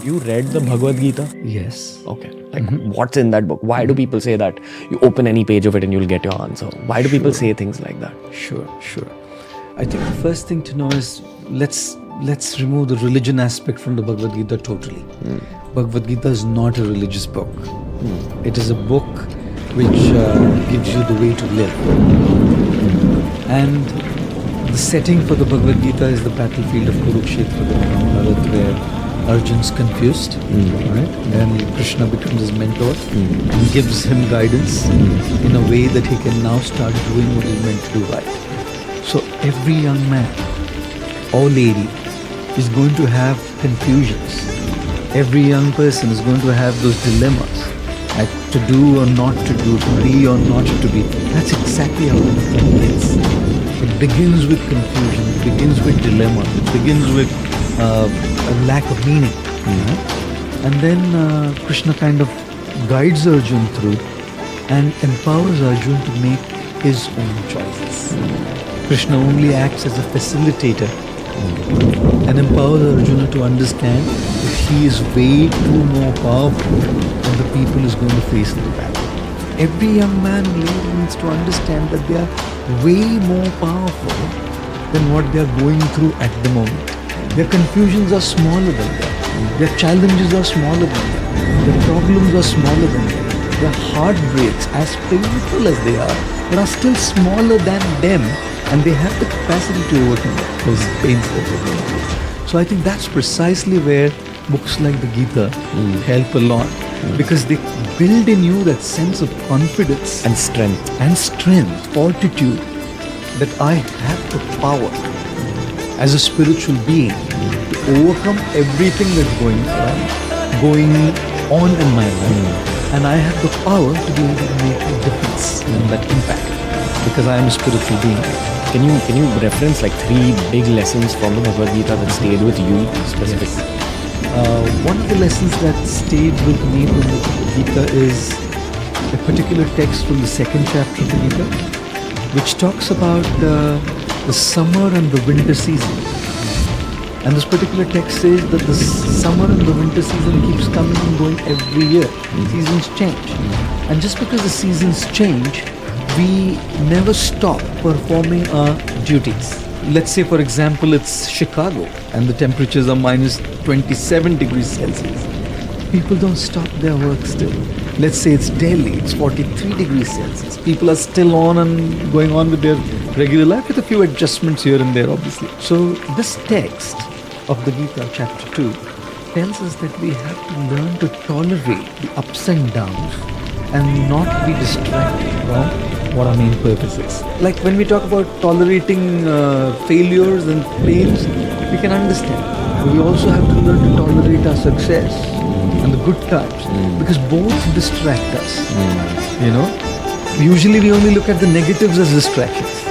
Have you read the Bhagavad Gita? Yes. Okay. Like, what's in that book? Why do people say that you open any page of it and you'll get your answer? Why do people say things like that? Sure. I think the first thing to know is let's remove the religion aspect from the Bhagavad Gita totally. Bhagavad Gita is not a religious book. It is a book which gives you the way to live. And the setting for the Bhagavad Gita is the battlefield of Kurukshetra, the Mahabharata, where Arjun's confused, right? And Krishna becomes his mentor and gives him guidance in a way that he can now start doing what he's meant to do right. So every young man or lady is going to have confusions. Every young person is going to have those dilemmas, like to do or not to do, to be or not to be. That's exactly how it begins. It begins with confusion, it begins with dilemma, it begins with a lack of meaning. And then Krishna kind of guides Arjun through and empowers Arjun to make his own choices. Krishna only acts as a facilitator and empowers Arjuna to understand that he is way too more powerful than the people he's going to face in the battle. Every young man and lady needs to understand that they are way more powerful than what they are going through at the moment. Their confusions are smaller than them. Their challenges are smaller than them. Their problems are smaller than them. Their heartbreaks, as painful as they are still smaller than them, and they have the capacity to overcome those pains that they're going through. So I think that's precisely where books like the Gita help a lot, because they build in you that sense of confidence And strength. fortitude, that I have the power as a spiritual being to overcome everything that's going on in my life. And I have the power to be able to make a difference and that impact, because I am a spiritual being. Can you reference like 3 big lessons from the Bhagavad Gita that stayed with you specifically? One of the lessons that stayed with me from the Gita is a particular text from the 2nd chapter of the Gita, which talks about the summer and the winter season. And this particular text says that the summer and the winter season keeps coming and going every year. Seasons change. And just because the seasons change, we never stop performing our duties. Let's say, for example, it's Chicago and the temperatures are minus 27 degrees Celsius. People don't stop their work still. Let's say it's Delhi, it's 43 degrees Celsius. People are still on and going on with their regular life with a few adjustments here and there, obviously. So this text of the Gita, chapter 2, tells us that we have to learn to tolerate the ups and downs and not be distracted from what our main purpose is. Like when we talk about tolerating failures and pains, we can understand. But we also have to learn to tolerate our success and the good times, because both distract us. Usually we only look at the negatives as distractions,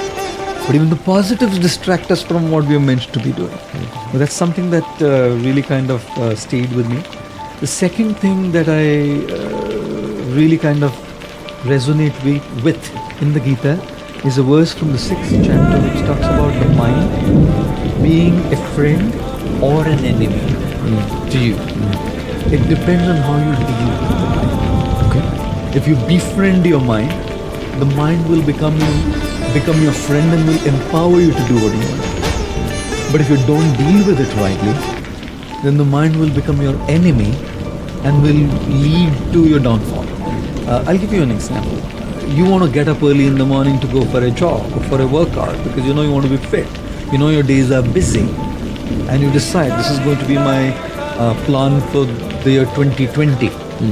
but even the positives distract us from what we are meant to be doing. But that's something that really kind of stayed with me. The second thing that I really kind of resonate with in the Gita is a verse from the 6th chapter which talks about the mind being a friend or an enemy to you. It depends on how you deal with the mind. Okay? If you befriend your mind, the mind will become your friend and will empower you to do what you want to do. But if you don't deal with it rightly, then the mind will become your enemy and will lead to your downfall. I'll give you an example. You want to get up early in the morning to go for a jog or for a workout because you know you want to be fit. You know your days are busy, and you decide this is going to be my plan for the year 2020.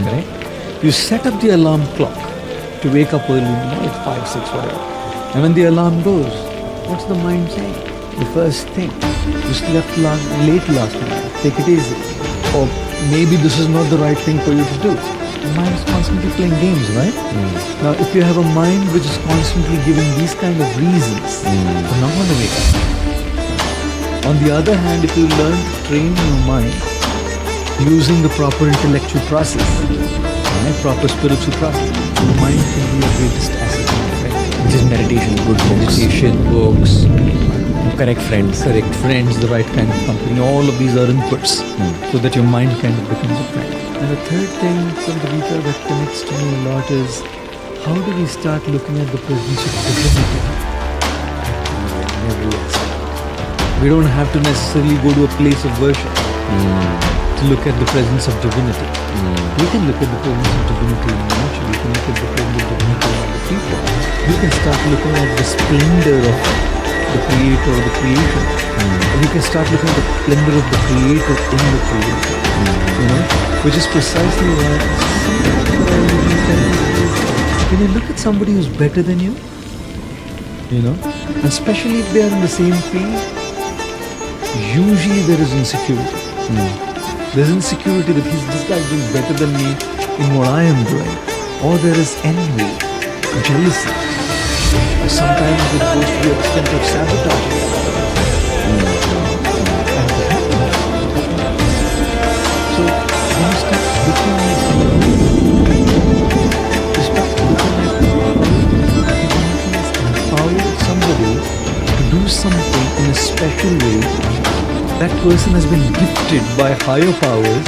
Right? You set up the alarm clock to wake up early, at 5, 6, whatever. And when the alarm goes, what's the mind saying? The first thing, you slept late last night, take it easy. Or maybe this is not the right thing for you to do. The mind is constantly playing games, right? Now, if you have a mind which is constantly giving these kind of reasons, you're not going to wake up. On the other hand, if you learn to train your mind using the proper intellectual process, proper spiritual process, the mind can be your greatest asset, right? Which is meditation, good books. Meditation, books, Correct friends. correct friends, the right kind of company. All of these are inputs so that your mind kind of becomes a friend. And the third thing from the Gita that connects to me a lot is how do we start looking at the presence of divinity in every aspect? We don't have to necessarily go to a place of worship to look at the presence of divinity. You can look at the presence of divinity in nature. You can look at the presence of divinity in other people. You can start looking at the splendor of the creator or the creation. You can start looking at the splendor of the creator in the creator. You know, which is precisely why when you look at somebody who's better than you, you know, and especially if they are in the same field, usually there is insecurity. There's insecurity that this guy is doing better than me in what I am doing. Or there is envy, jealousy. Or sometimes it goes to the extent of sabotaging. So when you start looking at empower somebody to do something in a special way, that person has been gifted by higher powers,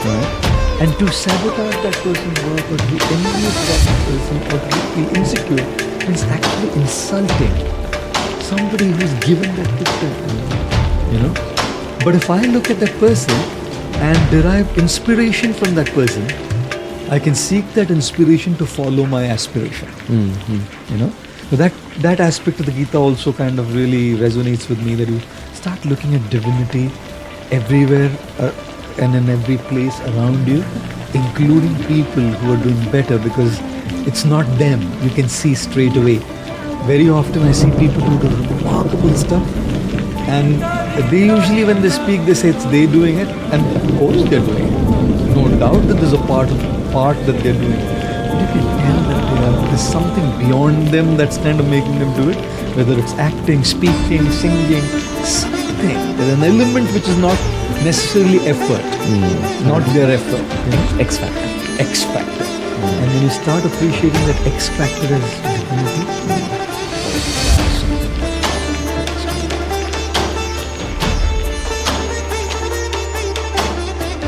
right? And to sabotage that person's work or to be envious of that person or to feel insecure is actually insulting somebody who's given that gift to them, you know. But if I look at that person and derive inspiration from that person, I can seek that inspiration to follow my aspiration. You know, so that aspect of the Gita also kind of really resonates with me, that you start looking at divinity everywhere and in every place around you, including people who are doing better, because it's not them. You can see straight away. Very often I see people who do remarkable stuff, and they usually, when they speak, they say it's they doing it, and of course they're doing it. No doubt that there's a part that they're doing. But you can tell that there's something beyond them that's kind of making them do it. Whether it's acting, speaking, singing, something. There's an element which is not necessarily effort, not their effort. You know? X factor. X factor. And when you start appreciating that X factor as divinity,